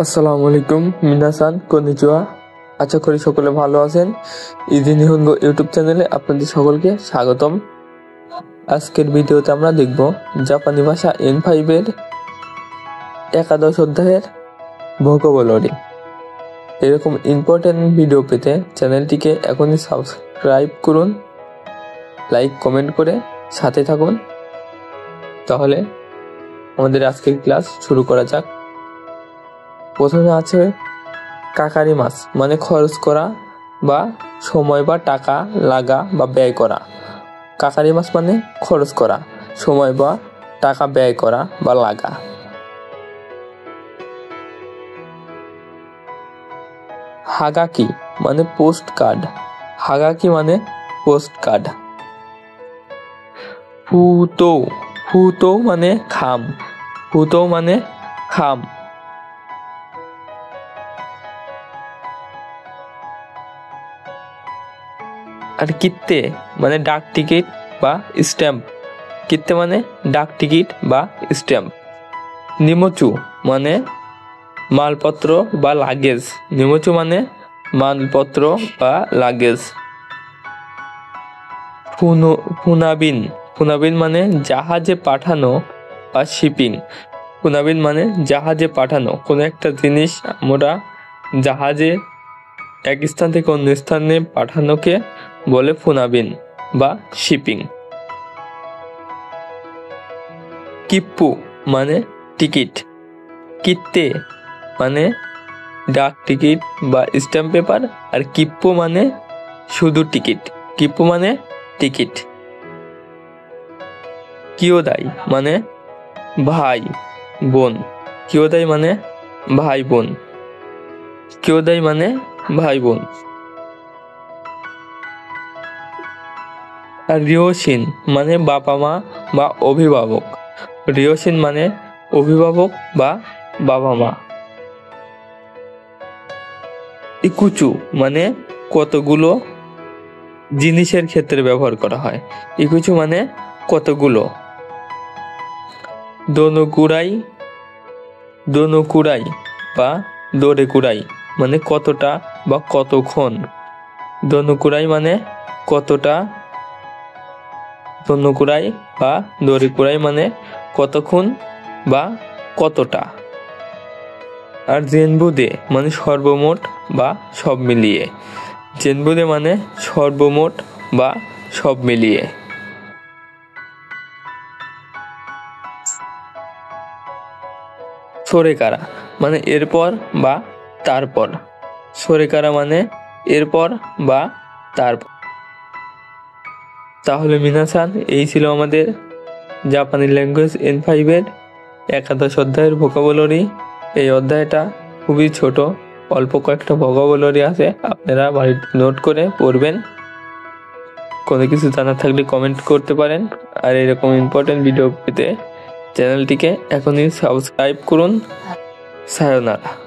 আসসালামু আলাইকুম মিনাসান কনিচিওয়া। আশা করি সকলে ভালো আছেন। ইজি নিহনগো ইউটিউব চ্যানেলে আপনাদের সকলকে স্বাগতম। আজকের ভিডিওতে আমরা দেখব জাপানি ভাষা N5 এর একাদশ অধ্যায়ের ভোকাবুলারি। এরকম ইম্পর্টেন্ট ভিডিও পেতে চ্যানেলটিকে এখনই সাবস্ক্রাইব করুন, লাইক কমেন্ট করে সাথে থাকুন। তাহলে আমাদের আজকের ক্লাস শুরু করা যাক। প্রথমে আছে কাকারি মাস, মানে খরচ করা বা সময় বা টাকা লাগা বা ব্যয় করা। কাকারি মাস মানে খরচ করা, সময় বা টাকা ব্যয় করা বা লাগা। হাগাকি মানে পোস্ট কার্ড। হাগাকি মানে পোস্ট কার্ড। ফুতো, ফুতো মানে খাম। ফুতো মানে খাম। আর কিত্তে মানে ডাক টিকিট বা স্ট্যাম্প। কিত্তে মানে ডাক টিকিট বা স্ট্যাম্প। নিমোচু মানে মালপত্র বা লাগেজ। নিমোচু মানে মালপত্র বা লাগেজ। ফুনাবিন, ফুনাবিন মানে জাহাজে পাঠানো বা শিপিং। ফুনাবিন মানে জাহাজে পাঠানো কোনো একটা জিনিস আমরা জাহাজে এক স্থান থেকে অন্য স্থানে পাঠানোকে বলে ফুনাবিন বা শিপিং। কিপ্পু মানে টিকিট। কিত্তে মানে ডাক টিকিট বা স্ট্যাম্প পেপার। আর কিপ্পু মানে শুধু টিকিট। কিপ্পু মানে টিকিট। কিয়োদাই মানে ভাই বোন। কিয়োদাই মানে ভাই বোন। কিয়োদাই মানে ভাই বোন। আর রিওশিন মানে বাবা মা বা অভিভাবক। রিওশিন মানে অভিভাবক বা বাবা মা। ইকুচু মানে কতগুলো জিনিসের ক্ষেত্রে ব্যবহার করা হয়। ইকুচু মানে কতগুলো। দোনোকুরাই, দোনোকুরাই বা দোরেকুরাই মানে কতটা বা কতক্ষণ। দোনোকুরাই মানে কতটা, দোনোকুরাই বা দোরেকুরাই মানে কতক্ষণ বা কতটা। আর জেনবুদে মানে সর্বমোট বা সব মিলিয়ে। জেনবুদে মানে সর্বমোট বা সব মিলিয়ে। সোরেকারা মানে এরপর বা তারপর। সোরেকারা মানে এরপর বা তারপর। তাহলে মিনাসান, এই ছিল আমাদের জাপানি ল্যাঙ্গুয়েজ N5 এর একাদশ অধ্যায়ের ভোকাবুলারি। এই অধ্যায়টা খুবই ছোট, অল্প কয়েকটা ভোকাবুলারি আছে, আপনারা বাড়িতে নোট করে পড়বেন। কোনো কিছু জানার থাকলে কমেন্ট করতে পারেন। আর এরকম ইম্পর্টেন্ট ভিডিও পেতে চ্যানেলটিকে এখনই সাবস্ক্রাইব করুন। সায়োনারা।